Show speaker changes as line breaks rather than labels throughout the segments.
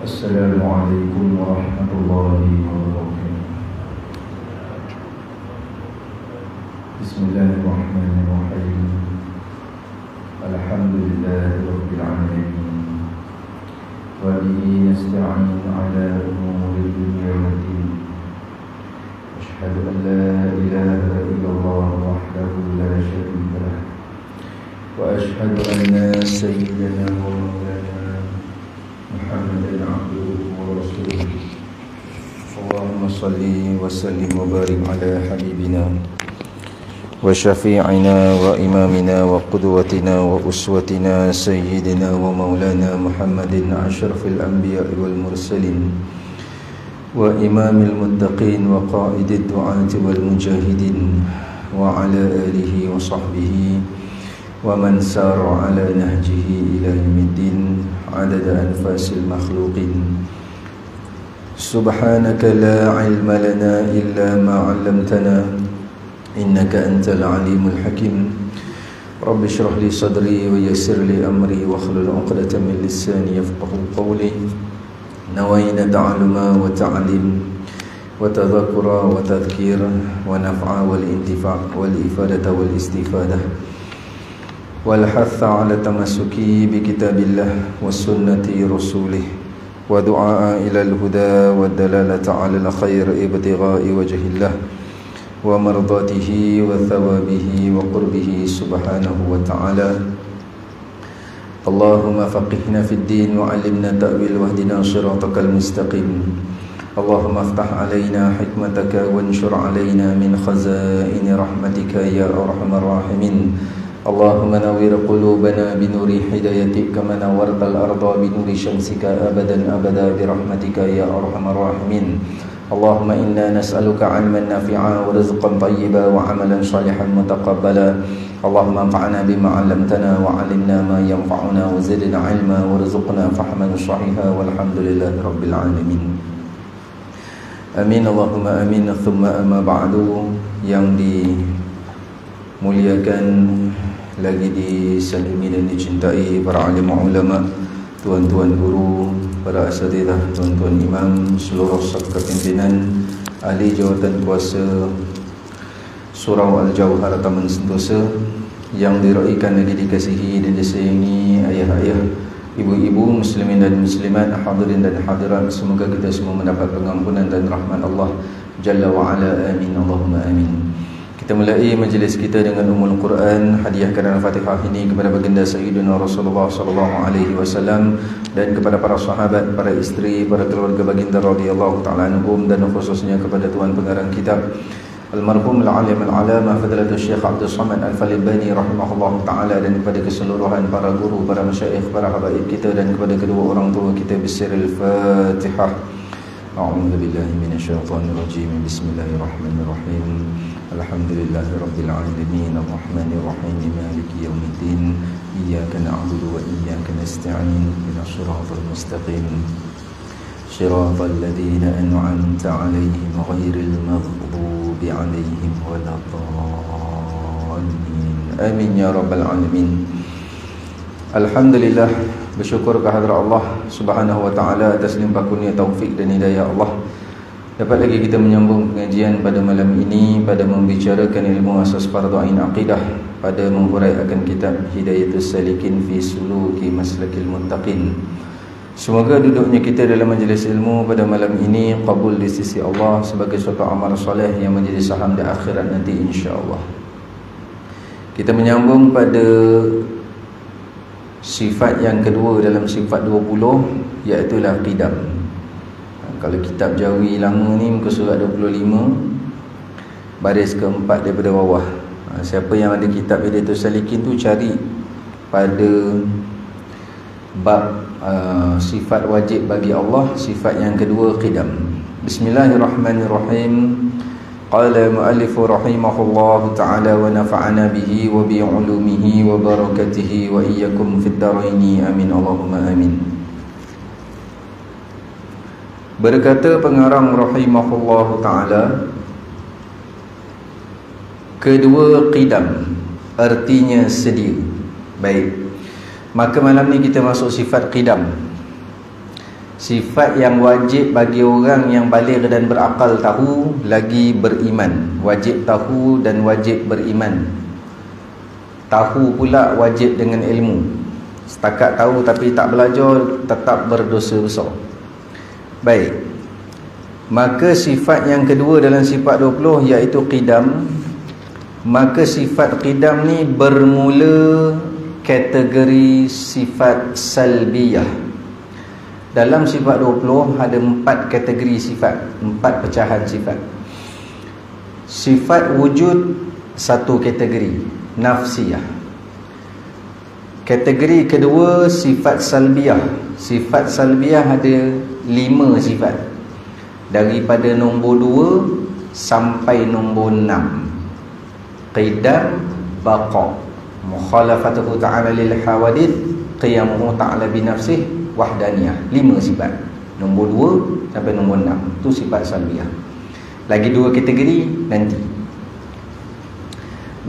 السلام عليكم ورحمة الله وبركاته. بسم الله الرحمن الرحيم. الحمد لله رب العالمين، وبه نستعين على أمور الدنيا والدين. أشهد أن لا إله إلا الله وحده لا شريك له، وأشهد أن سيدنا ومولانا محمد عبده ورسوله. اللهم صل وسلم وبارك على حبيبنا وشفيعنا وإمامنا وقدوتنا وأسوتنا سيدنا ومولانا محمد أشرف الأنبياء والمرسلين وإمام المتقين وقائد الدعاة والمجاهدين، وعلى آله وصحبه ومن سار على نهجه إلى يوم الدين عدد أنفاس المخلوقين. سبحانك لا علم لنا إلا ما علمتنا إنك أنت العليم الحكيم. رب اشرح لي صدري ويسر لي أمري واحلل عقدة من لساني يفقهوا قولي. نوينا تعلم وتعليم وتذكر وتذكير ونفع والانتفاع والإفادة والاستفادة والحث على التمسك بكتاب الله وسنة رسوله ودعاء إلى الهدى والدلالة على الخير ابتغاء وجه الله ومرضاته وثوابه وقربه سبحانه وتعالى. اللهم فقهنا في الدين وعلمنا تأويل واهدنا صراطك المستقيم. اللهم افتح علينا حكمتك وانشر علينا من خزائن رحمتك يا أرحم الراحمين. اللهم نور قلوبنا بنور هدايتك كما نورت الأرض بنور شمسك أبدا أبدا برحمتك يا أرحم الراحمين. اللهم إنا نسألك علما نافعا ورزقا طيبا وعملا صالحا متقبلا. اللهم انفعنا بما علمتنا وعلمنا ما ينفعنا وزدنا علما وارزقنا فهما صحيحا والحمد لله رب العالمين. Amin Allahumma amin. Thumma amma ba'du. Yang dimuliakan lagi disalimi dan dicintai para alim ulama, tuan-tuan guru, para asatidzah, tuan-tuan imam, seluruh staf kepimpinan, ahli jawatan kuasa Surau Al-Jauhar Taman Sentosa yang diraikan dan dikasihi dan disayangi ayah-ayah, ibu-ibu, muslimin dan muslimat, hadirin dan hadirat. Semoga kita semua mendapat pengampunan dan rahmat Allah Jalla wa Ala. Amin Allahumma amin. Kita mulai majlis kita dengan Ummul Quran, hadiahkan Al-Fatihah ini kepada baginda Sayyidina Rasulullah sallallahu alaihi wasallam dan kepada para sahabat, para isteri, para keluarga baginda radhiyallahu taala anhum, dan khususnya kepada tuan pengarang kitab almarhum al-alim al-alama Fadilatul Syekh Abdul Samad Al-Falibani rahimahullah taala, dan kepada keseluruhan para guru, para masyayikh, para habaib kita, dan kepada kedua orang tua kita. Bismillahirrahmanirrahim. A'udzu billahi minasyaitonir rajim. Bismillahirrahmanirrahim. Alhamdulillahirabbil alamin arrahmanir rahim maliki yaumiddin iyyaka na'budu wa iyyaka nasta'in ihdinas siratal mustaqim siratal ladzina an'amta 'alaihim ghairil maghdubi 'alaihim waladdallin. Amin ya rabbal alamin. Alhamdulillah, bersyukur kehadrat Allah Subhanahu wa taala atas limpah kurnia taufik dan hidayah Allah. Dapat lagi kita menyambung pengajian pada malam ini pada membicarakan ilmu asas fardu ain akidah, pada menghuraikan kitab Hidayatus Salikin fi Suluki Maslakil Muttaqin. Semoga duduknya kita dalam majlis ilmu pada malam ini qabul di sisi Allah sebagai suatu amal soleh yang menjadi saham di akhirat nanti insya-Allah. Kita menyambung pada sifat yang kedua dalam sifat 20, iaitu qidam. Kalau kitab Jawi lama ni muka surat 25, baris keempat daripada bawah. Siapa yang ada kitab Hidayatus Salikin tu cari pada bab sifat wajib bagi Allah, sifat yang kedua qidam. Bismillahirrahmanirrahim. Qala mu'allif rahimahullah ta'ala wa nafa'ana bihi wa bi 'ulumihi wa barakatihi wa iyyakum fid dharaini amin Allahumma amin. Berkata pengarang rahimahullah ta'ala, kedua qidam artinya sedia. Baik, maka malam ni kita masuk sifat qidam. Sifat yang wajib bagi orang yang baligh dan berakal tahu, lagi beriman. Wajib tahu dan wajib beriman. Tahu pula wajib dengan ilmu. Setakat tahu tapi tak belajar, tetap berdosa besar. Baik. Maka sifat yang kedua dalam sifat 20 iaitu qidam. Maka sifat qidam ni bermula kategori sifat salbiyah. Dalam sifat 20 ada 4 kategori sifat, 4 pecahan sifat. Sifat wujud satu kategori, nafsiyah. Kategori kedua sifat salbiyah. Sifat salbiyah ada 5 sifat, daripada nombor 2 sampai nombor 6. Qidam, baqa, mukhalafatuhu ta'ala lil hawadith, qiyamuhu ta'ala binafsih, wahdaniyah. 5 sifat, nombor 2 sampai nombor 6. Itu sifat salbiyah. Lagi 2 kategori nanti.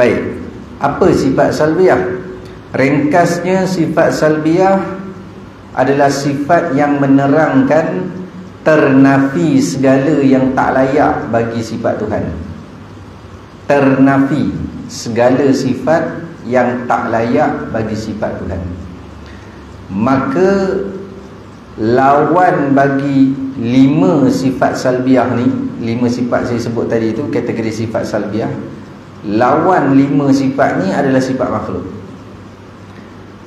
Baik, apa sifat salbiyah? Ringkasnya, sifat salbiyah adalah sifat yang menerangkan ternafi segala yang tak layak bagi sifat Tuhan. Ternafi segala sifat yang tak layak bagi sifat Tuhan. Maka lawan bagi 5 sifat salbiyah ni, 5 sifat saya sebut tadi itu kategori sifat salbiyah. Lawan 5 sifat ni adalah sifat makhluk.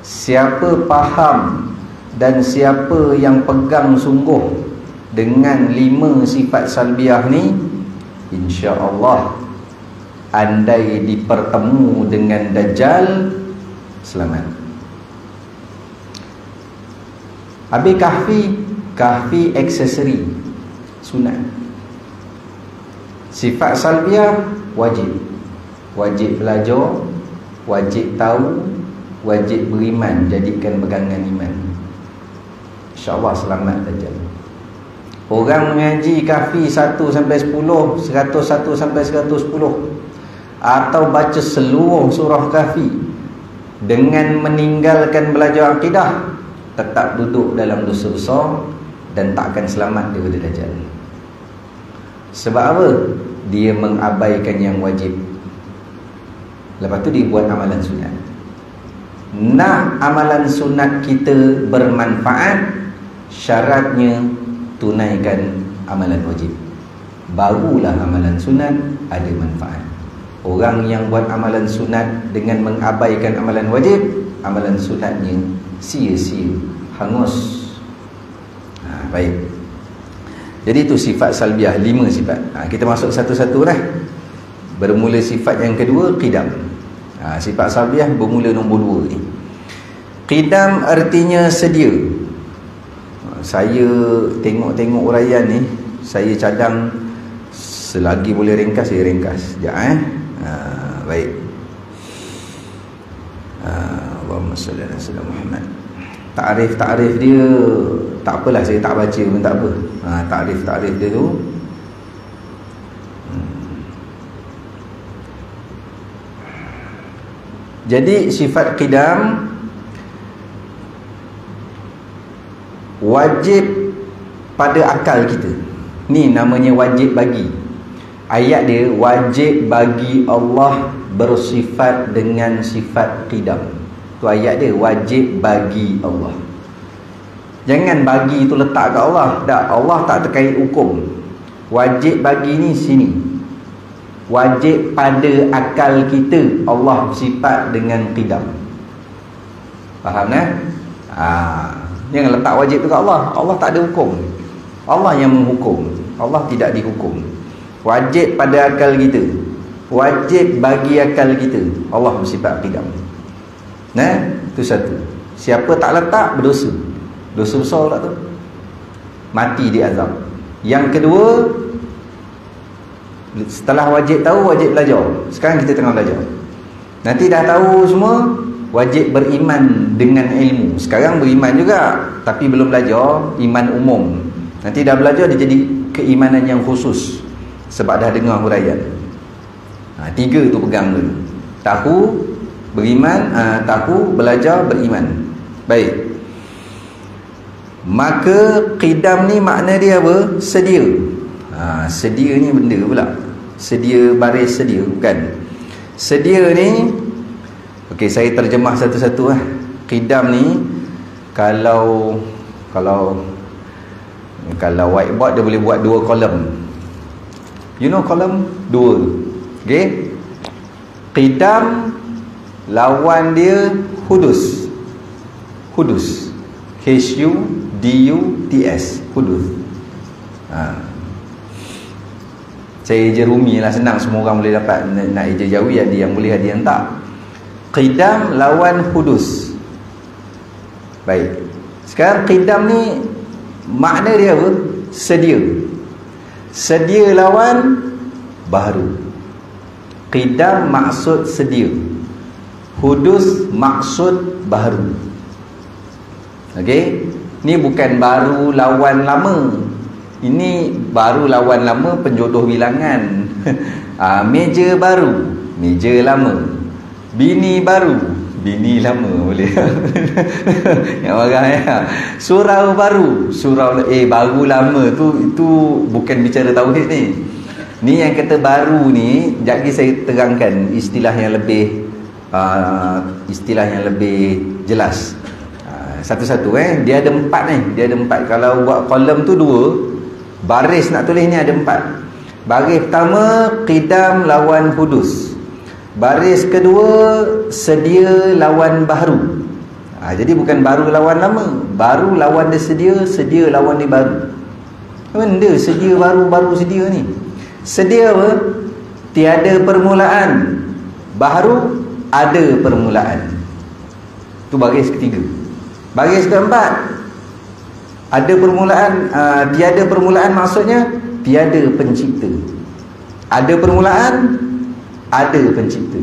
Siapa faham dan siapa yang pegang sungguh dengan 5 sifat salbiyah ni, insya-Allah andai dipertemu dengan Dajjal, selamat. Habis kahfi aksesori, sunat. Sifat salbiyah wajib. Wajib belajar, wajib tahu, wajib beriman, jadikan pegangan iman. InsyaAllah selamat Dajjal. Orang mengaji kahfi 1 sampai 10, 101 sampai 110, atau baca seluruh surah kahfi dengan meninggalkan belajar akidah, tetap duduk dalam dosa besar dan tak akan selamat daripada Dajjal. Sebab apa? Dia mengabaikan yang wajib. Lepas tu dia buat amalan sunat. Nak amalan sunat kita bermanfaat, syaratnya tunaikan amalan wajib, barulah amalan sunat ada manfaat. Orang yang buat amalan sunat dengan mengabaikan amalan wajib, amalan sunatnya sia-sia, hangus. Baik. Jadi itu sifat salbiyah, 5 sifat. Kita masuk satu-satu dah. Bermula sifat yang kedua, qidam. Sifat salbiyah bermula nombor 2 ni. Qidam artinya sedia. Saya tengok-tengok uraian ni, saya cadang selagi boleh ringkas saya ringkas. Sekejap baik. Allahumma salli ala sayyidina Muhammad. Takrif dia tak apalah, saya tak baca pun tak apa. Takrif dia tu jadi sifat qidam wajib pada akal kita. Ni namanya wajib bagi. Ayat dia, wajib bagi Allah bersifat dengan sifat qidam. Tu ayat dia, wajib bagi Allah. Jangan bagi itu letak kat Allah. Tak, Allah tak terkait hukum. Wajib bagi ni sini. Wajib pada akal kita, Allah bersifat dengan qidam. Faham tak? Jangan letak wajib tu kat Allah. Allah tak ada hukum. Allah yang menghukum. Allah tidak dihukum. Wajib pada akal kita, wajib bagi akal kita, Allah bersifat qidam. Itu satu. Siapa tak letak, berdosa. Dosa besar tak tu, mati di azab. Yang kedua, setelah wajib tahu, wajib belajar. Sekarang kita tengah belajar. Nanti dah tahu semua, wajib beriman dengan ilmu. Sekarang beriman juga, tapi belum belajar, iman umum. Nanti dah belajar, dia jadi keimanan yang khusus, sebab dah dengar huraian. 3 tu pegang dulu. Tahu, beriman, tahu, belajar, beriman. Baik. Maka qidam ni makna dia apa? Sedia. Sedia ni benda pula. Sedia baris sedia, bukan. Sedia ni, okey, saya terjemah satu-satu lah. Qidam ni kalau whiteboard dia boleh buat 2 kolom. You know kolom? 2. Okey. Qidam lawan dia hudus. Hudus. H-U-D-U-T-S. Hudus. Saya eja Rumi lah, senang, semua orang boleh dapat. Nak eja Jawi ada yang boleh, ada yang tak. Qidam lawan hudus. Baik. Sekarang qidam ni makna dia apa? Sedia. Sedia lawan baharu. Qidam maksud sedia, hudus maksud baharu. Okey, ni bukan baru lawan lama. Ini baru lawan lama penjodoh bilangan. Meja baru, meja lama. Bini baru, bini lama, boleh. Yang marah ya. Surau baru, surau baru lama tu, itu bukan bicara tauhid ni. Ni yang kata baru ni, sekejap lagi saya terangkan istilah yang lebih jelas. Satu-satu dia ada 4 ni. Dia ada 4. Kalau buat kolom tu 2, baris nak tulis ni ada 4. Baris pertama qidam lawan hudus. Baris kedua sedia lawan baharu. Jadi bukan baru lawan lama, baru lawan dia sedia, sedia lawan dia baru. Benda sedia baru, baru sedia ni. Sedia apa? Tiada permulaan. Baharu ada permulaan. Tu baris ketiga. Baris keempat, ada permulaan, tiada permulaan maksudnya tiada pencipta. Ada permulaan, ada pencipta.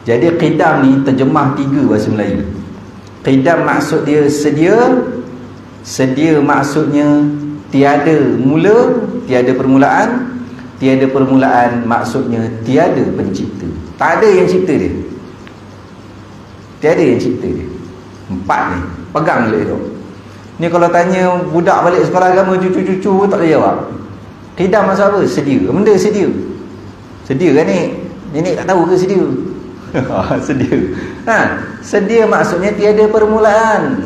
Jadi qidam ni terjemah 3 bahasa Melayu. Qidam maksud dia sedia, sedia maksudnya tiada mula, tiada permulaan, tiada permulaan maksudnya tiada pencipta. Tak ada yang cipta dia. Tiada yang cipta dia. 4 ni. Pegang balik tu. Ni kalau tanya budak balik sekolah agama, cucu-cucu tak boleh jawab. Qidam maksud apa? Sedia. Benda sedia. Sedia kan ni? Nenek tak tahu ke sedia? Sedia. Sedia maksudnya tiada permulaan.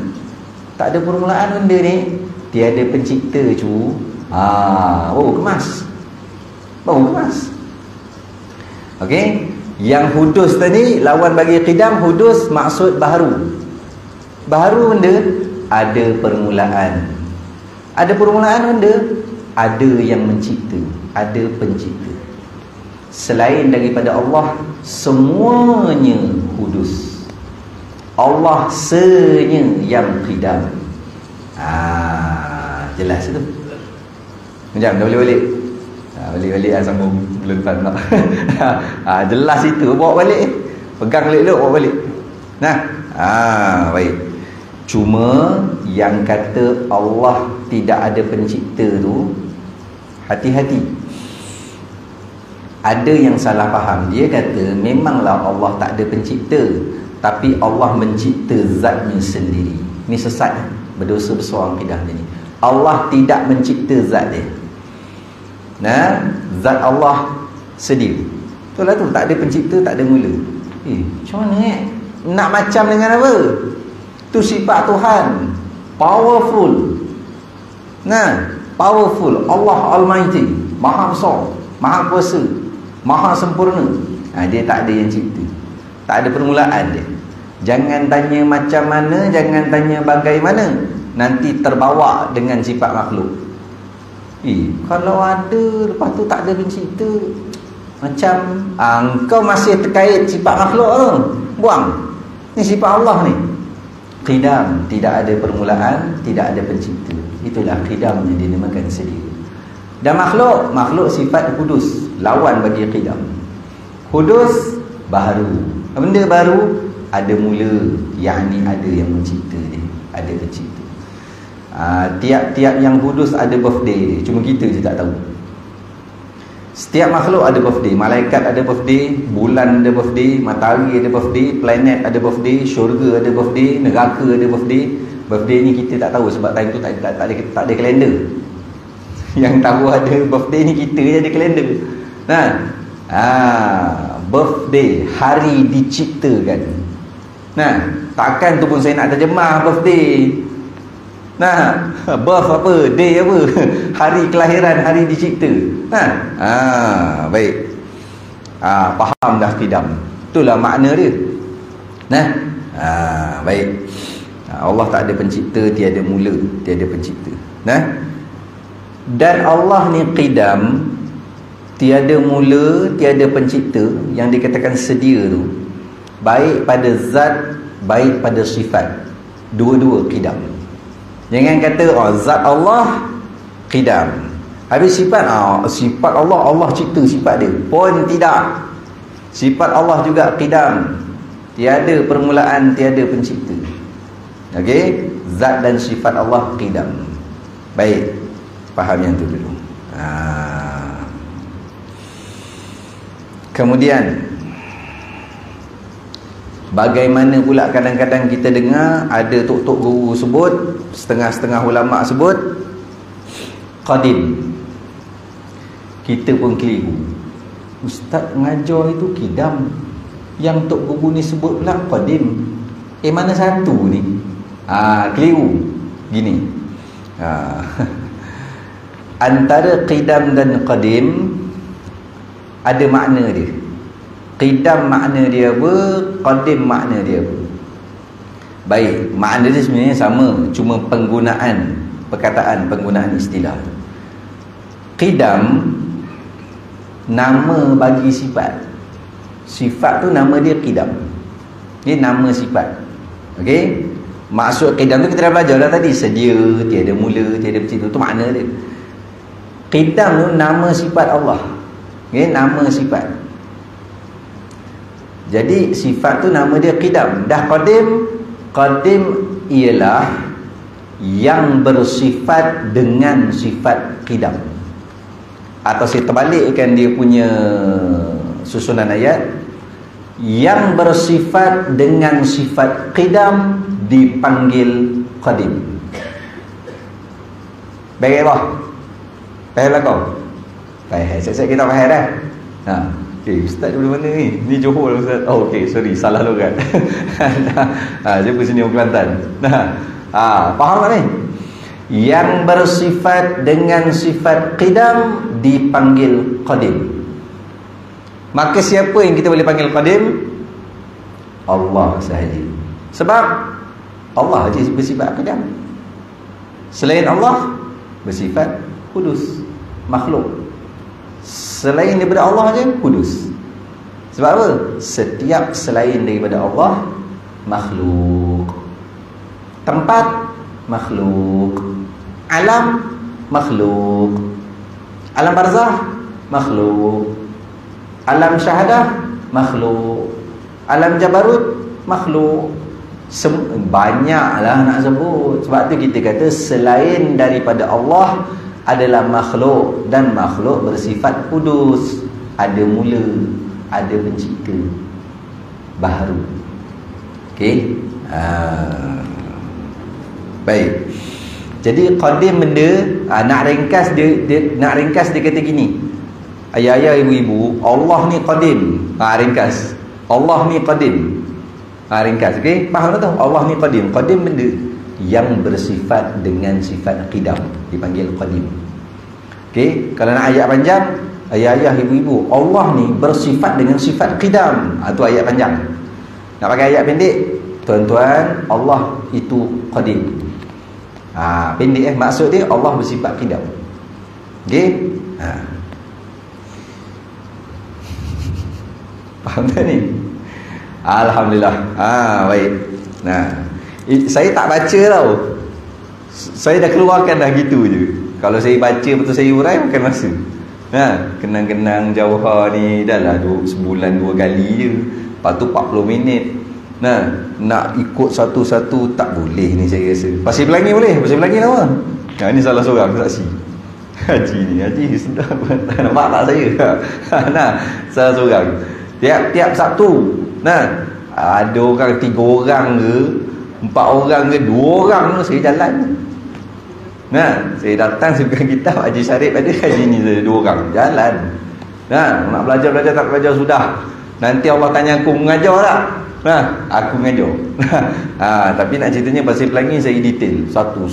Tak ada permulaan benda ni. Tiada pencipta cu. Baru kemas. Baru kemas. Okey. Yang hudus tadi lawan bagi qidam, hudus maksud baharu. Baharu benda ada permulaan. Ada permulaan benda, ada yang mencipta, ada pencipta. Selain daripada Allah, semuanya hudus. Allah senya yang qidam. Jelas tu. Sekejap, dah boleh balik. Balik-balik sambung bulan depan tak. Jelas itu, bawa balik. Pegang balik dulu, bawa balik. Baik. Cuma yang kata Allah tidak ada pencipta tu, hati-hati. Ada yang salah faham. Dia kata memanglah Allah tak ada pencipta, tapi Allah mencipta zatnya sendiri. Ni sesat, berdosa besar akidah ni. Allah tidak mencipta zat dia. Zat Allah sedia. Itulah tu, tak ada pencipta, tak ada mula. Macam mana nak macam dengan apa? Tu sifat Tuhan, powerful. Powerful. Allah Almighty, Maha besar, Maha kuasa, Maha sempurna. Dia tak ada yang cipta, tak ada permulaan dia. Jangan tanya macam mana, jangan tanya bagaimana, nanti terbawa dengan sifat makhluk. Kalau ada, lepas tu tak ada pencipta, macam engkau masih terkait sifat makhluk tu, buang. Ni sifat Allah ni. Qidam, tidak ada permulaan, tidak ada pencipta. Itulah qidam yang dinamakan sedia. Dan makhluk sifat hudus, lawan bagi qidam. Hudus baharu. Benda baru ada mula, yakni ada yang mencipta dia, ada pencipta. Tiap-tiap yang hudus ada birthday dia, cuma kita je tak tahu. Setiap makhluk ada birthday. Malaikat ada birthday, bulan ada birthday, matahari ada birthday, planet ada birthday, syurga ada birthday, neraka ada birthday. Birthday ni kita tak tahu sebab time tu tak ada kalender. Yang tahu ada birthday ni kita je ada kalender. Nah, birthday, hari diciptakan. Nah, takkan tu pun saya nak terjemah birthday. Nah, birth apa, day apa, hari kelahiran, hari dicipta. Nah, baik. Faham dah qidam. Itulah makna dia. Nah, baik. Allah tak ada pencipta, tiada mula, tiada pencipta. Nah, dan Allah ni qidam, tiada mula, tiada pencipta, yang dikatakan sedia tu, baik pada zat, baik pada sifat. Dua-dua qidam. Jangan kata zat Allah qidam, habis sifat sifat Allah cipta sifat dia. Pun tidak. Sifat Allah juga qidam, tiada permulaan, tiada pencipta. Okey, zat dan sifat Allah qidam. Baik, faham yang tu dulu. Kemudian bagaimana pula kadang-kadang kita dengar ada tok-tok guru sebut, setengah-setengah ulama sebut qadim. Kita pun keliru. Ustaz mengajar itu qidam, yang tok guru ni sebut pula qadim. Mana satu ni? Keliru. Gini. Antara qidam dan qadim ada makna dia. Qidam makna dia apa, qadim makna dia apa. Baik, makna dia sebenarnya sama, cuma penggunaan perkataan, penggunaan istilah. Qidam nama bagi sifat. Sifat tu nama dia qidam. Ini nama sifat. Okey? Maksud qidam tu kita dah belajar dah tadi, sedia, tiada mula, tiada pencipta, tu makna dia. Qidam tu nama sifat Allah. Okey, nama sifat. Jadi sifat tu nama dia qidam. Dah qadim, qadim ialah yang bersifat dengan sifat qidam. Atau saya terbalikkan dia punya susunan ayat, yang bersifat dengan sifat qidam dipanggil qadim. Baik apa? Faham tak kau? Faham. Saya kita faham dah. Okay, Ustaz dari mana ni? Ni Johor Ustaz. Okay, sorry, salah logat. Saya pun sini orang Kelantan. Faham tak ni? Yang bersifat dengan sifat qidam dipanggil qadim. Maka siapa yang kita boleh panggil qadim? Allah sahaja. Sebab Allah saja bersifat qidam. Selain Allah bersifat kudus, makhluk. Selain daripada Allah je kudus. Sebab apa? Setiap selain daripada Allah makhluk. Tempat makhluk. Alam makhluk. Alam barzah makhluk. Alam syahadah makhluk. Alam jabarut makhluk. Banyaklah nak sebut. Sebab tu kita kata selain daripada Allah adalah makhluk, dan makhluk bersifat kudus, ada mula, ada pencipta baharu. Okey. Baik. Jadi qadim benda, nak ringkas dia kata gini. Ayah-ayah, ibu-ibu, Allah ni qadim. Ringkas. Allah ni qadim. Ringkas, okey? Faham tak? Allah ni qadim. Qadim benda yang bersifat dengan sifat qidam dipanggil qadim. Okey, kalau nak ayat panjang, ayah-ayah, ibu-ibu, Allah ni bersifat dengan sifat qidam. Itu ayat panjang. Nak pakai ayat pendek, tuan-tuan, Allah itu qadim. Pendek maksud dia Allah bersifat qidam. Okey? Faham tak ni? Alhamdulillah. Baik. Saya tak baca tau. Saya dah keluarkan dah gitu je. Kalau saya baca betul saya urai makan masa. Kenang-kenang Jauhar ni dah lah sebulan 2 kali je. Lepas tu 40 minit. Nak ikut satu-satu tak boleh ni saya rasa. Pasir Pelangi boleh? Pasir Pelangi nama? Ni salah seorang saksi. Haji ni, Haji sedap. Nampak tak saya? Salah seorang. Tiap-tiap Sabtu. Ada orang 3 orang ke, 4 orang ke 2 orang tu saya jalan. Saya datang saya pegang kitab Haji Syarif ada haji ni saya 2 orang jalan. Nak belajar tak belajar sudah. Nanti Allah tanya aku mengajar tak? Aku mengajar. Tapi nak ceritanya pasal Pelangi saya detail satu.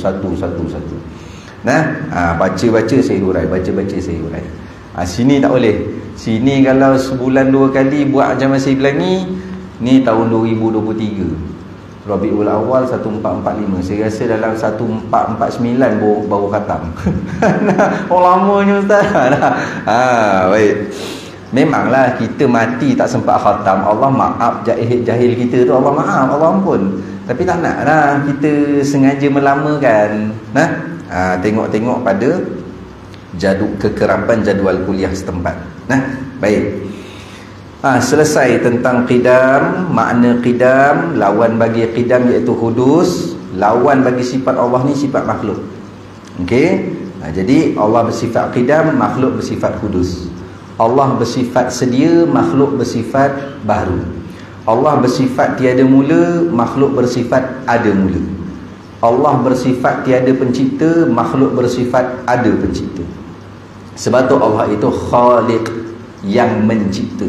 Baca saya hurai, baca saya hurai. Sini tak boleh. Sini kalau sebulan 2 kali buat macam masih Pelangi, ni tahun 2023. Rabiul Awal 1445. Saya rasa dalam 1449 baru khatam. Lamanya ustaz. Baik. Memanglah kita mati tak sempat khatam, Allah maaf jahil kita tu, Allah maaf, Allah ampun. Tapi tak nak lah kita sengaja melamakan. Tengok pada kekerapan jadual kuliah setempat. Baik. Selesai tentang qidam, makna qidam, lawan bagi qidam iaitu hudus, lawan bagi sifat Allah ni sifat makhluk. Okey. Jadi Allah bersifat qidam, makhluk bersifat hudus. Allah bersifat sedia, makhluk bersifat baru. Allah bersifat tiada mula, makhluk bersifat ada mula. Allah bersifat tiada pencipta, makhluk bersifat ada pencipta. Sebab tu Allah itu khaliq, yang mencipta,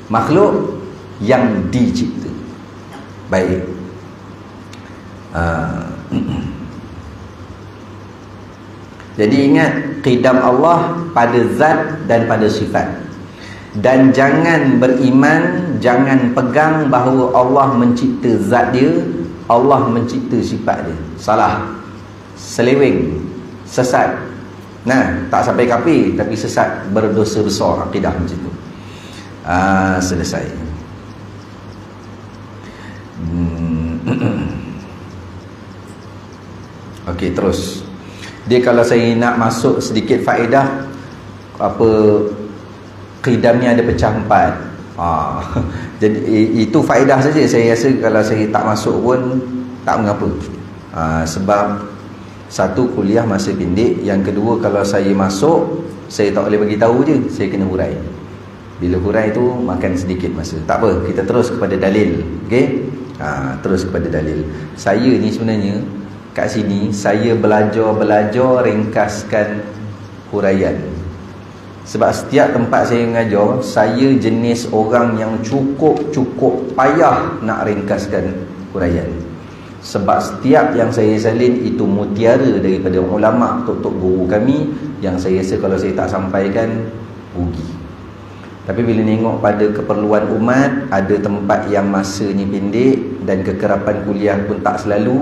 makhluk yang dicipta. Baik. Jadi ingat qidam Allah pada zat dan pada sifat. Dan jangan beriman, jangan pegang bahawa Allah mencipta zat dia, Allah mencipta sifat dia. Salah. Seleweng, sesat. Tak sampai kafir tapi sesat, berdosa besar akidah macam tu. Selesai. Okey, terus. Dia kalau saya nak masuk sedikit faedah, qidam ni ada pecah 4. Jadi itu faedah saja. Saya rasa kalau saya tak masuk pun tak mengapa. Sebab satu, kuliah masa pendek. Yang kedua, kalau saya masuk, saya tak boleh bagi tahu je, saya kena hurai. Bila hurai tu makan sedikit masa. Tak apa, kita terus kepada dalil. Okey? Terus kepada dalil. Saya ni sebenarnya kat sini saya belajar ringkaskan huraian. Sebab setiap tempat saya mengajar, saya jenis orang yang cukup payah nak ringkaskan huraian. Sebab setiap yang saya salin itu mutiara daripada ulama, tok-tok guru kami, yang saya rasa kalau saya tak sampaikan rugi. Tapi bila tengok pada keperluan umat, ada tempat yang masanya pendek dan kekerapan kuliah pun tak selalu,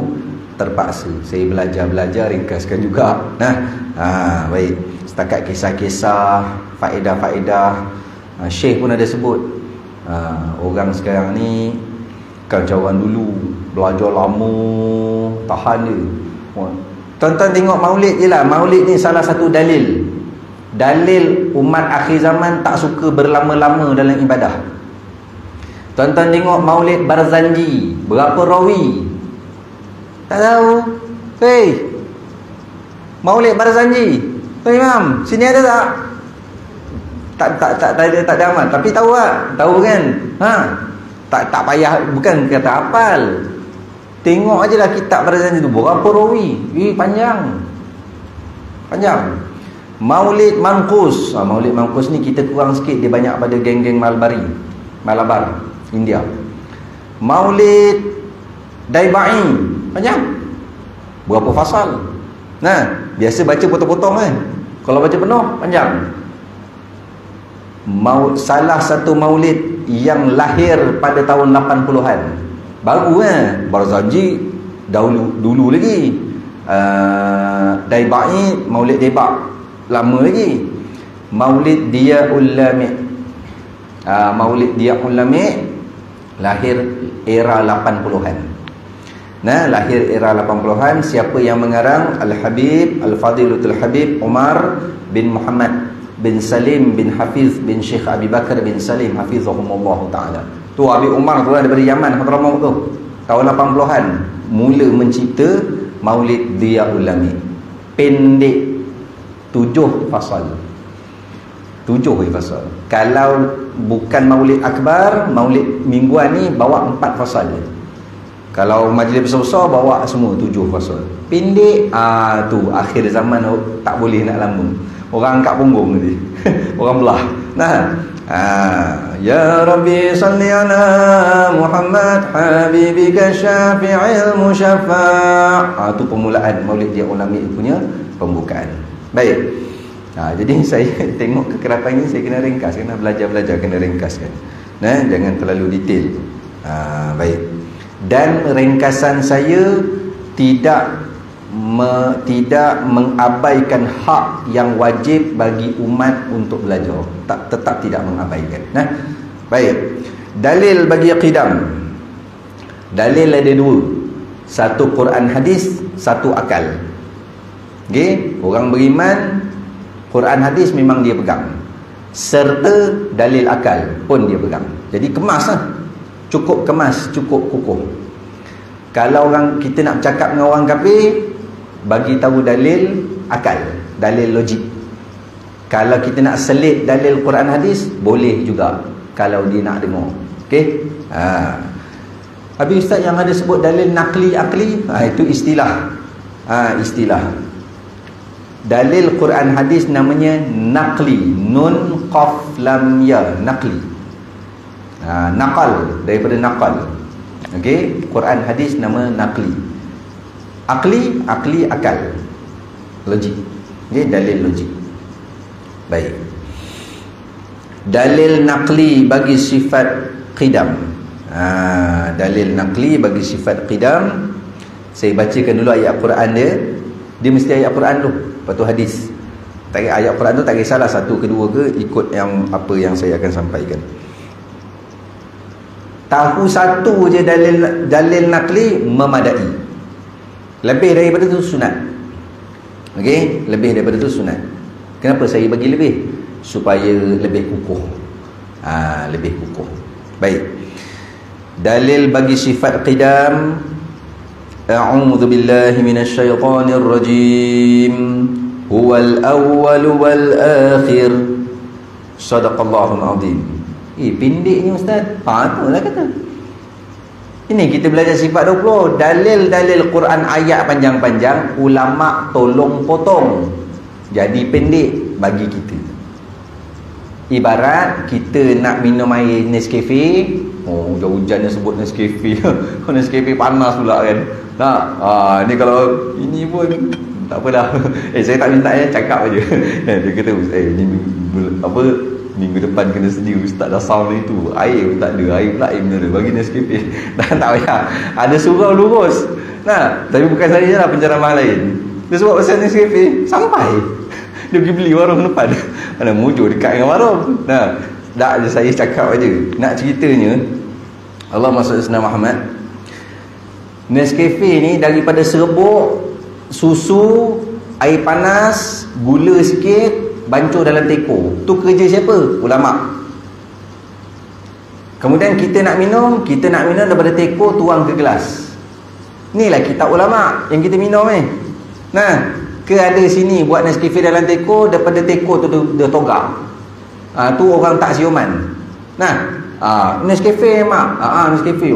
terpaksa saya belajar ringkaskan juga. Baik. Setakat kisah-kisah, faedah-faedah, Syekh pun ada sebut, orang sekarang ni kacauan dulu, belajar lama, tahan dia. Tuan-tuan tengok maulid je lah. Maulid ni salah satu dalil umat akhir zaman tak suka berlama-lama dalam ibadah. Tuan-tuan tengok maulid Barzanji, berapa rawi? Tak tahu. Maulid Barzanji, Imam, sini ada tak? Tak ada amal. Tapi tahu tak? Tahu kan? Tak payah, bukan kata hafal. Tengok aje lah kitab Barzanji tu, berapa rawi? Panjang. Maulid Manqus. Maulid Manqus ni kita kurang sikit, dia banyak pada geng-geng Malabar, India. Maulid Daibai panjang. Berapa fasal? Biasa baca potong-potong kan. Kalau baca penuh panjang. Salah satu maulid yang lahir pada tahun 80-an. Baru Barzanji dulu lagi. Daibai, maulid Daiba lama lagi. Maulid Diyaul Lami'. Maulid Diyaul Lami' lahir era 80-an. Lahir era 80-an. Siapa yang mengarang? Al-Habib, Al-Fadilatul Habib Umar bin Muhammad bin Salim bin Hafiz bin Syekh Abi Bakar bin Salim hafizahumullah ta'ala. Tu Habib Umar tu daripada Yaman, Hadramaut tu. Tahun 80-an mula mencipta Maulid Diyaul Lami'. Pendek, 7 fasal. 7 fasal. Kalau bukan Maulid Akbar, Maulid mingguan ni bawa 4 fasal. Kalau majlis besar-besar bawa semua 7 fasal. Pendek tu akhir zaman tak boleh nak lama. Orang angkat punggung nanti. Orang belah. Nah. Ya Rabbi salli ala Muhammad habibika syafi'il musyaffa'. Tu permulaan Maulid dia ulama punya pembukaan. Baik. Jadi saya tengok kekerapan ini saya kena ringkas, kena belajar kena ringkaskan. Nah, jangan terlalu detail. Baik. Dan ringkasan saya tidak mengabaikan hak yang wajib bagi umat untuk belajar. Tetap tidak mengabaikan. Nah, baik. Dalil bagi qidam. Dalil ada 2. Satu Quran hadis, satu akal. Okey, orang beriman Quran hadis memang dia pegang. Serta dalil akal pun dia pegang. Jadi kemaslah. Cukup kemas, cukup kukuh. Kalau kita nak cakap dengan orang kafir, bagi tahu dalil akal, dalil logik. Kalau kita nak selit dalil Quran hadis, boleh juga kalau dia nak dengar. Okey? Habis ustaz yang ada sebut dalil nakli akli, itu istilah. Istilah. Dalil Quran hadis namanya nakli, nun qaf lam ya, nakli. Naqal, daripada naqal. Okey, Quran hadis nama nakli. Akli akal. Logik. Okey, dalil logik. Baik. Dalil nakli bagi sifat qidam. Dalil nakli bagi sifat qidam. Saya bacakan dulu ayat Quran dia. Dia mesti ayat Quran dulu, lepas tu hadis. Tak kira ayat Quran tu tak kisahlah satu kedua ke, ikut yang apa yang saya akan sampaikan. Tahu satu je dalil nakli memadai. Lebih daripada tu sunat. Okey, lebih daripada tu sunat. Kenapa saya bagi lebih? Supaya lebih kukuh. Lebih kukuh. Baik. Dalil bagi sifat qidam. A'udzu billahi minasyaitonir rajim. Huwal awwal wal akhir. Shadaqallahul azim. Pendeknya ustaz. Itulah kata. Ini kita belajar sifat 20. Dalil-dalil Quran ayat panjang-panjang, ulama tolong potong jadi pendek bagi kita. Ibarat kita nak minum air Nescafe, hujan-hujan sebut Nescafe. Nescafe panas pula kan. Ni kalau ini pun tak apalah. Saya tak minta cakap aja. Dia kata ni apa, minggu depan kena sedia ustaz dah sound itu. Air pun tak ada. Air pula air mineral. Bagi Nescafe. Dah tak payah. Ada surau lurus. Tapi bukan saya je lah, penceramah lain. Dia sebut pasal Nescafe, sampai dia pergi beli warung depan. Ada mujur dekat dengan warung. Tak je saya cakap aja. Nak ceritanya, Allah masuk Islam Muhammad. Nescafe ni daripada serbuk, susu, air panas, gula sikit, bancur dalam teko. Tu kerja siapa? Ulama. Kemudian kita nak minum daripada teko tuang ke gelas. Inilah kitab ulama yang kita minum ke ada sini buat Nescafe dalam teko, daripada teko tu dia togak. Tu orang tak siuman. Nescafe mak. Nescafe.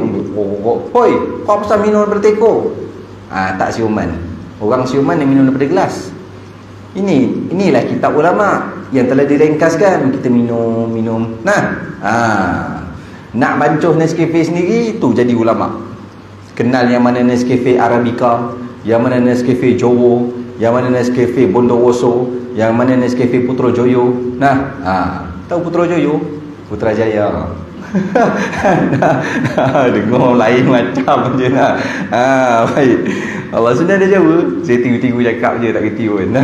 Hoi, kau pasal minum daripada teko? Tak siuman. Orang siuman yang minum daripada gelas. Inilah kitab ulama yang telah diringkaskan. Kita minum. Nak bancuh Nescafe sendiri, tu jadi ulama. Kenal yang mana Nescafe Arabica, yang mana Nescafe Jowo, yang mana Nescafe Bondowoso, yang mana Nescafe Putrajaya. Tahu Putrajaya? Putrajaya. Dengar lain macam je baik. Allah sudah ada Jawa. Saya tiru-tiru cakap je, tak kerti pun.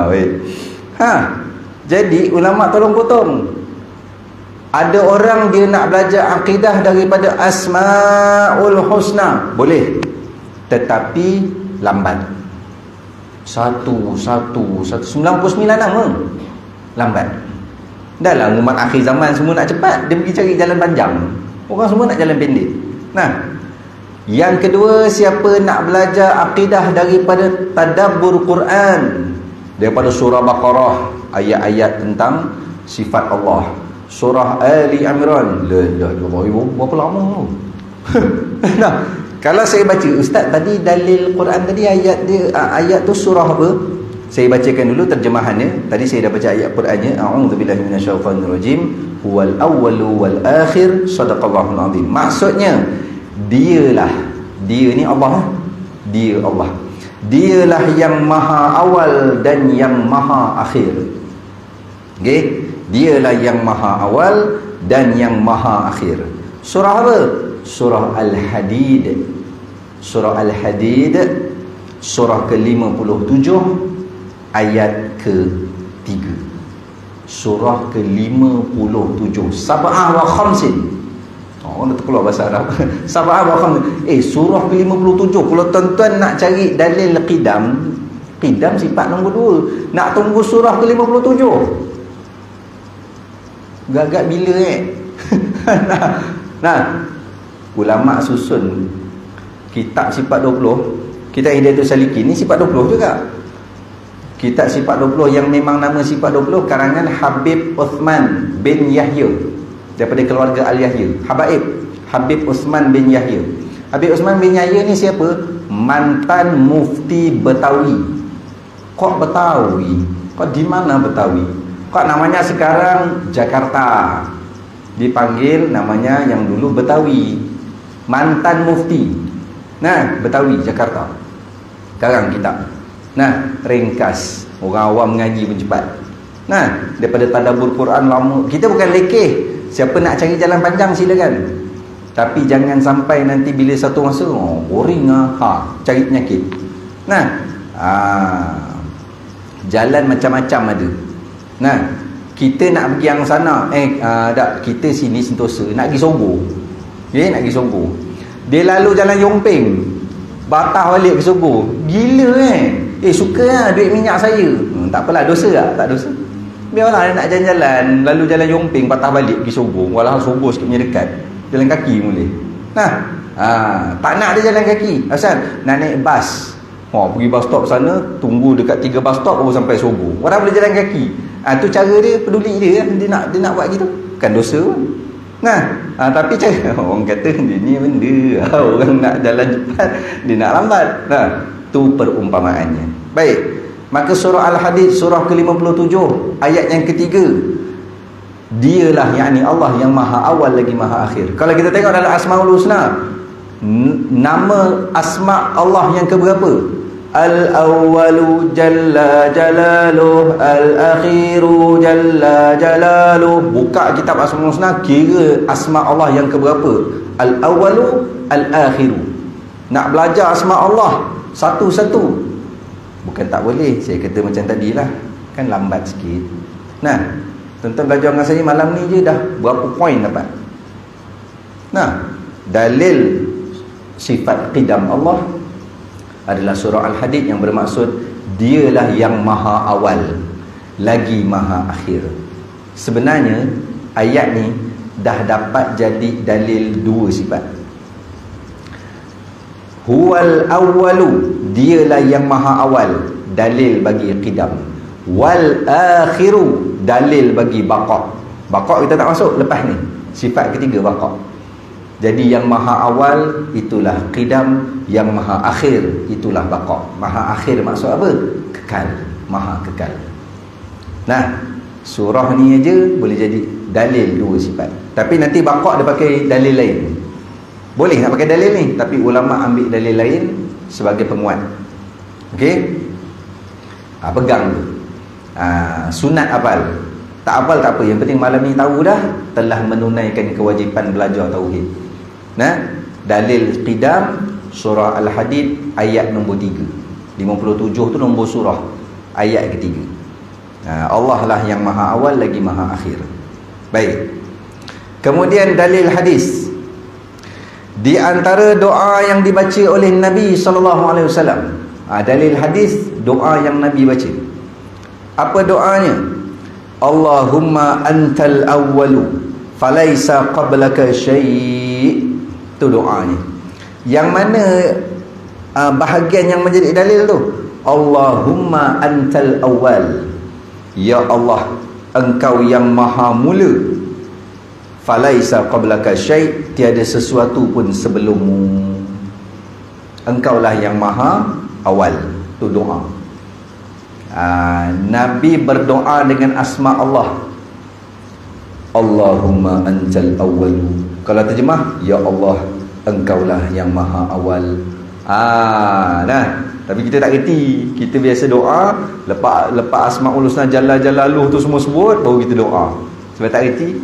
Baik. Jadi ulama tolong potong. Ada orang dia nak belajar akidah daripada Asmaul Husna, boleh. Tetapi lambat. 99 nama. Lambat. Dah lah umat akhir zaman semua nak cepat, dia pergi cari jalan panjang. Orang semua nak jalan pendek. Yang kedua, siapa nak belajar akidah daripada tadabbur Quran, daripada surah Baqarah, ayat-ayat tentang sifat Allah. Surah Ali Imran, berapa lama tu? Kalau saya baca, ustaz tadi dalil Quran tadi ayat dia, ayat tu surah apa? Saya bacakan dulu terjemahannya. Tadi saya dah baca ayat Qurannya. A'udzubillahi minasyaitonirrajim. Huwal awwalu wal akhir, sadaqallahul azim. Maksudnya dialah, dia ni Allah, dia Allah. Dialah yang maha awal dan yang maha akhir. Okey, dialah yang maha awal dan yang maha akhir. Surah apa? Surah Al-Hadid. Surah Al-Hadid, surah ke-57 ayat ke-3. Surah ke-57, Sab'ah wa Khamsin. Orang dah keluar bahasa Arab. Sab'ah wa Khamsin. Surah ke-57. Kalau tuan-tuan nak cari dalil qidam sifat nombor 2, nak tunggu surah ke-57. Gagak bila Nah, ulama susun kitab sifat 20. Kitab Hidayatul Salikin ni sifat 20 juga. Kitab sifat 20 yang memang nama sifat 20 karangan Habib Uthman bin Yahya, daripada keluarga Al-Yahya. Habib Uthman bin Yahya. Habib Uthman bin Yahya ni siapa? Mantan mufti Betawi. Kok Betawi? Kok di mana Betawi? Kok namanya sekarang Jakarta? Dipanggil namanya yang dulu Betawi. Mantan mufti. Nah, Betawi, Jakarta. Karang kitab. Nah, ringkas. Orang awam mengaji pun cepat. Nah, daripada tadabbur Quran lama. Kita bukan lekeh. Siapa nak cari jalan panjang silakan. Tapi jangan sampai nanti bila satu masa, boring cari penyakit. Nah, jalan macam-macam ada. Nah, kita nak pergi yang sana, tak, kita sini Sentosa, nak pergi Sogo. Nak pergi Sogo. Dia lalu jalan Yongping, batah balik ke Sogo. Gila suka duit minyak saya. Tak apalah, dosa tak? Tak dosa. Biarlah nak jalan-jalan, lalu jalan Yongping, patah balik pergi Sogo. Walau Sogo sikit punya dekat, jalan kaki boleh. Nah, tak nak dia jalan kaki. Asal nak naik bas. Pergi bus stop sana, tunggu dekat 3 bus stop baru sampai Sogo. Orang boleh jalan kaki. Tu cara dia, peduli dia nak buat gitu. Bukan dosa pun. Nah, tapi orang kata dia ni benda, orang nak jalan cepat, dia nak lambat. Nah, tu perumpamaannya. Baik. Maka surah Al-Hadid, surah ke-57 ayat yang ketiga, dialah yakni Allah yang maha awal lagi maha akhir. Kalau kita tengok dalam Asmaul Husna, nama asma Allah yang keberapa? Al-awwalu jalla jalaluh, al-akhiru jalla jalaluh. Buka kitab Asmaul Husna, kira asma Allah yang keberapa? Al-awwalu, al-akhiru. Nak belajar asma Allah satu-satu, bukan tak boleh. Saya kata macam tadilah, kan lambat sikit. Nah, tuan-tuan belajar dengan saya malam ni je dah berapa poin dapat. Nah, dalil sifat qidam Allah adalah surah Al-Hadid yang bermaksud dialah yang maha awal lagi maha akhir. Sebenarnya ayat ni dah dapat jadi dalil dua sifat. Huwal awwalu, dialah yang maha awal, dalil bagi qidam. Wal akhiru, dalil bagi baqa. Baqa kita tak masuk lepas ni. Sifat ketiga baqa. Jadi yang maha awal itulah qidam, yang maha akhir itulah baqa. Maha akhir maksud apa? Kekal, maha kekal. Nah, surah ni aja boleh jadi dalil dua sifat. Tapi nanti baqa dia pakai dalil lain. Boleh nak pakai dalil ni, tapi ulama ambil dalil lain sebagai penguat. Okey? Pegang tu. Sunat hafal. Tak hafal tak apa, yang penting malam ni tahu dah telah menunaikan kewajipan belajar tauhid. Nah, dalil qidam surah Al-Hadid ayat nombor 3. 57 tu nombor surah, ayat ketiga. Allah lah yang maha awal lagi maha akhir. Baik. Kemudian dalil hadis. Di antara doa yang dibaca oleh Nabi SAW, dalil hadis, doa yang Nabi baca. Apa doanya? Allahumma antal awwalu falaisa qablaka syai'. Itu doanya. Yang mana bahagian yang menjadi dalil tu, Allahumma antal awwal, ya Allah, engkau yang maha mula, falaisa qablaka syai', tiada sesuatu pun sebelummu. Engkaulah yang maha awal. Tu doa. Nabi berdoa dengan asma Allah. Allahumma antal awwal. Kalau terjemah, ya Allah, engkaulah yang maha awal. Tapi kita tak reti. Kita biasa doa, lepas asmaul husna jalla jalaluh tu semua sebut, baru kita doa. Sebab tak reti.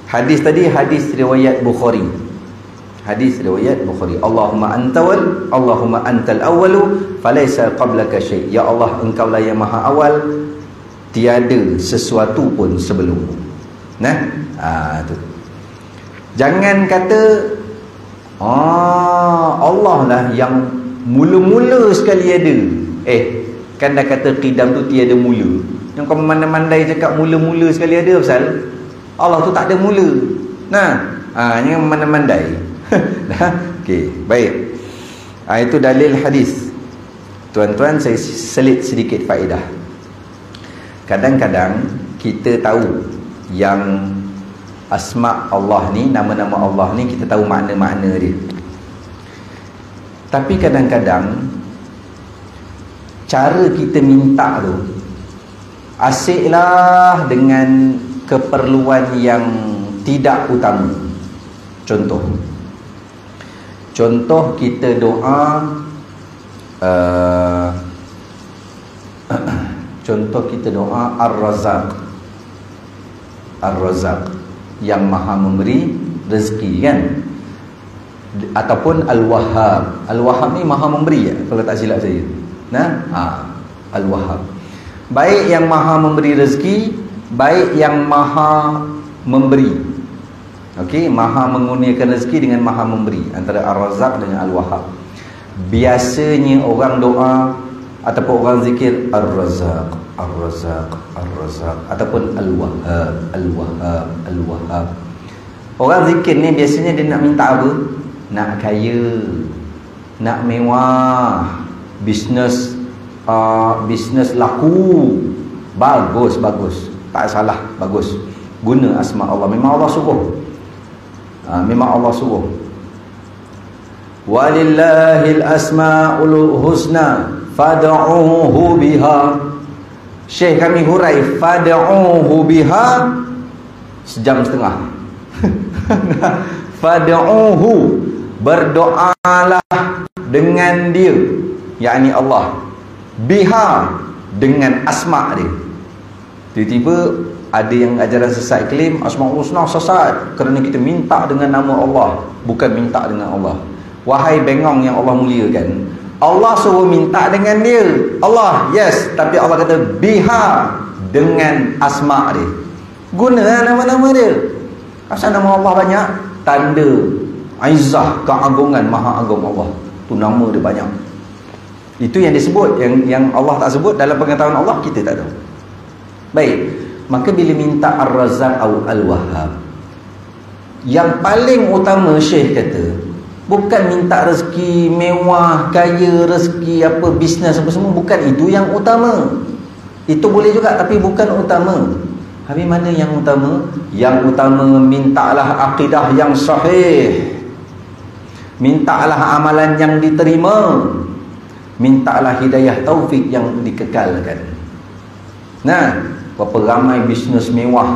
Hadis tadi hadis riwayat Bukhari. Hadis riwayat Bukhari. Allahumma antal awwalu falaysa qablaka syai'. Ya Allah, engkaulah yang maha awal, tiada sesuatu pun sebelum. Tu. Jangan kata Allah lah yang mula-mula sekali ada. Kan dah kata qidam tu tiada mula. Yang kau mandai-mandai cakap mula-mula sekali ada, pasal Allah tu tak ada mula. Yang mandai-mandai. Okey, baik. Itu dalil hadis. Tuan-tuan, saya selit sedikit faedah. Kadang-kadang kita tahu yang asma Allah ni, nama-nama Allah ni, kita tahu makna-makna dia. Tapi kadang-kadang cara kita minta tu asyiklah dengan keperluan yang tidak utama. Contoh kita doa Ar-Razzaq, yang maha memberi rezeki, kan? Ataupun Al-Wahhab. Al-Wahhab ni maha memberi, kalau tak silap saya. Al-Wahhab. Baik yang maha memberi rezeki, baik yang maha memberi. Okey, maha mengurniakan rezeki dengan maha memberi. Antara Ar-Razzaq dengan Al-Wahhab. Biasanya orang doa ataupun orang zikir Ar-Razzaq, Ar-Razzaq, Ar-Razzaq, ataupun Al-Wahhab, Al-Wahhab, Al-Wahhab. Orang zikir ni biasanya dia nak minta apa? Nak kaya, nak mewah, bisnes laku. Bagus, tak salah, bagus. Guna asma Allah. Memang Allah suruh. Walillahil asmaul husna fad'uhu biha. Syekh kami hurai fad'uhu biha sejam setengah. Fad'uhu, berdoalah dengan dia, yakni Allah, biha, dengan asma dia. Tiba-tiba ada yang ajaran sesat klaim asmaul husna sesat kerana kita minta dengan nama Allah, bukan minta dengan Allah. Wahai bengong yang Allah muliakan, Allah suruh minta dengan dia, Allah, yes, tapi Allah kata biha, dengan asma dia. Gunalah nama-nama dia. Asal nama Allah banyak, tanda izzah, keagungan, maha agung Allah. Tu nama dia banyak. Itu yang disebut, yang Allah tak sebut dalam pengetahuan Allah, kita tak tahu. Baik, maka bila minta Ar-Razzaq atau Al-Wahhab, yang paling utama Syekh kata, bukan minta rezeki mewah, kaya, rezeki apa, bisnes apa semua, bukan itu yang utama. Itu boleh juga, tapi bukan utama. Habis mana yang utama? Yang utama, mintalah akidah yang sahih, mintalah amalan yang diterima, mintalah hidayah taufik yang dikekalkan. Berapa ramai bisnes mewah,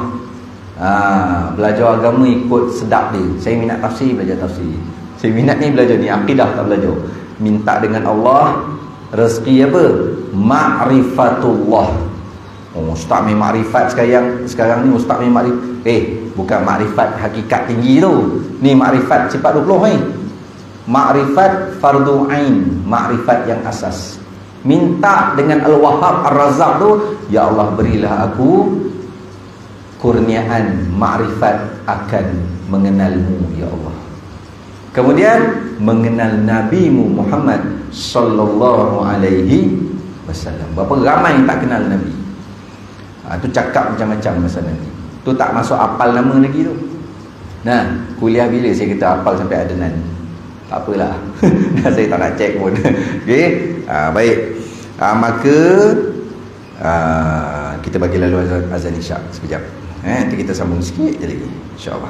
belajar agama ikut sedap dia. Saya minat tafsir, belajar tafsir. Saya minat ni, belajar ni. Akidah tak belajar. Minta dengan Allah rezeki apa? Ma'rifatullah. Ustaz main makrifat sekarang ni ustaz main makrifat. Bukan makrifat hakikat tinggi tu. Ni makrifat sifat 20 Makrifat fardu ain, makrifat yang asas. Minta dengan Al-Wahhab, Ar-Razzaq tu, ya Allah, berilah aku kurniaan makrifat akan mengenalmu, ya Allah. Kemudian mengenal Nabi-Mu Muhammad sallallahu alaihi wasallam. Berapa ramai yang tak kenal Nabi. Tu cakap macam-macam masa Nabi. Tu tak masuk hafal nama lagi tu. Kuliah bila saya kata hafal sampai Adnan. Tak apalah. Saya tak nak cek pun. Okey. Baik. Maka kita bagi lalu azan isyak sekejap. Nanti kita sambung sikit je lagi, insya-Allah.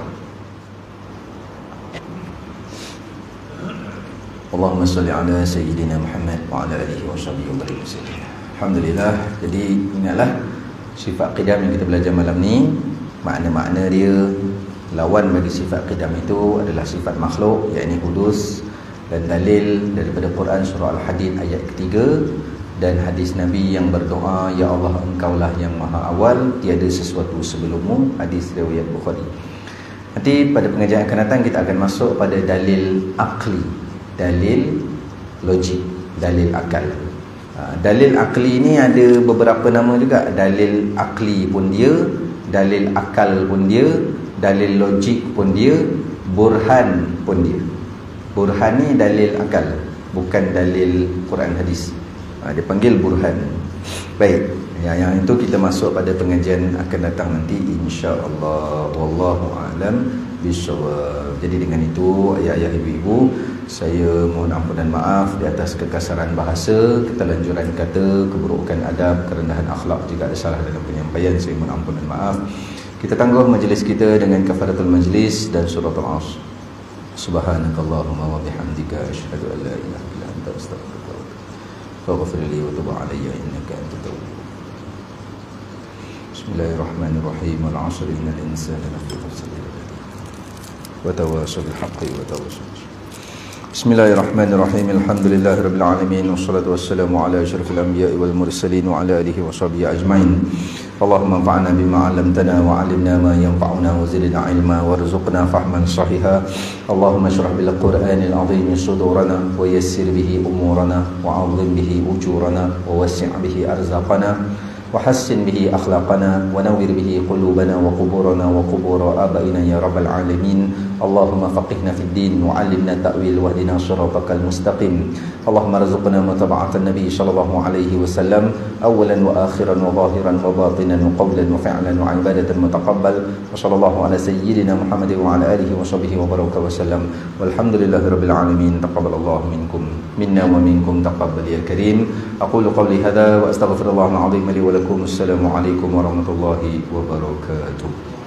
Allahumma salli ala sayyidina Muhammad wa ala alihi wa sahbihi wa barik wasallam. Alhamdulillah. Jadi ingatlah sifat qidam yang kita belajar malam ni, makna-makna dia. Lawan bagi sifat qidam itu adalah sifat makhluk, yakni hudus, dan dalil daripada Quran surah Al-Hadid ayat ketiga dan hadis Nabi yang berdoa, ya Allah engkaulah yang maha awal, tiada sesuatu sebelummu, hadis riwayat Bukhari. Nanti pada pengajian akan datang kita akan masuk pada dalil akli, dalil logik, dalil akal. Dalil akli ini ada beberapa nama juga. Dalil akli pun dia, dalil akal pun dia, dalil logik pun dia, burhan pun dia. Burhan ni dalil akal, bukan dalil Quran hadis. Dia panggil burhan. Baik, yang itu kita masuk pada pengajian akan datang nanti insya-Allah. Wallahu a'lam bishawab. Jadi dengan itu ayah-ayah, ibu-ibu, saya mohon ampun dan maaf di atas kekasaran bahasa, ketelanjuran kata, keburukan adab, kerendahan akhlak. Jika ada salah dalam penyampaian, saya mohon ampun dan maaf. Kita tangguh majlis kita dengan kafaratul majlis dan suratul Asr. Subhanakallahumma wa bihamdika asyhadu an la ilaha illa anta astaghfiruka wa atubu faghfir li wa tub alayya innaka antat tawwab. Bismillahirrahmanirrahim. Wal 'asri innal insana lafi khusr wa tawassaw bil haqqi wa tawassaw. Bismillahirrahmanirrahim. Alhamdulillahirabbil alamin wassalatu wassalamu ala asyrafil anbiya'i wal mursalin wa ala alihi wa sahbihi ajmain. Allahumma anfa'na bima 'allamtana wa 'allimna ma yanfa'una wa zidna 'ilma warzuqna fahman sahiha. Allahumma shrah bil Qur'anil 'azim sudurana wa yassir bihi umurana wa 'azzim bihi ujurana wa wassi' bihi arzaqana wa hassin bihi akhlaqana wa nawwir bihi qulubana wa quburana wa qubur abaina ya rabbal alamin. Allahumma faqihna fid din wa 'allimna ta'wil wahdina shiratal mustaqim. Allahumma arzuqna mutaba'atan nabiy sallallahu alaihi wasallam awalan wa akhiran wa zahiran wa batinan wa qawlan wa fi'lan wa ibadatan mutaqabbal. Wa sallallahu ala sayyidina Muhammad wa ala alihi wa sahbihi wa baraka wa sallam. Walhamdulillahirabbil alamin. Taqabbalallahu minkum minna wa minkum taqabbal ya karim. Aqulu qawli hadha wa astaghfirullahal azim li wa lakum. Assalamu alaikum warahmatullahi wabarakatuh.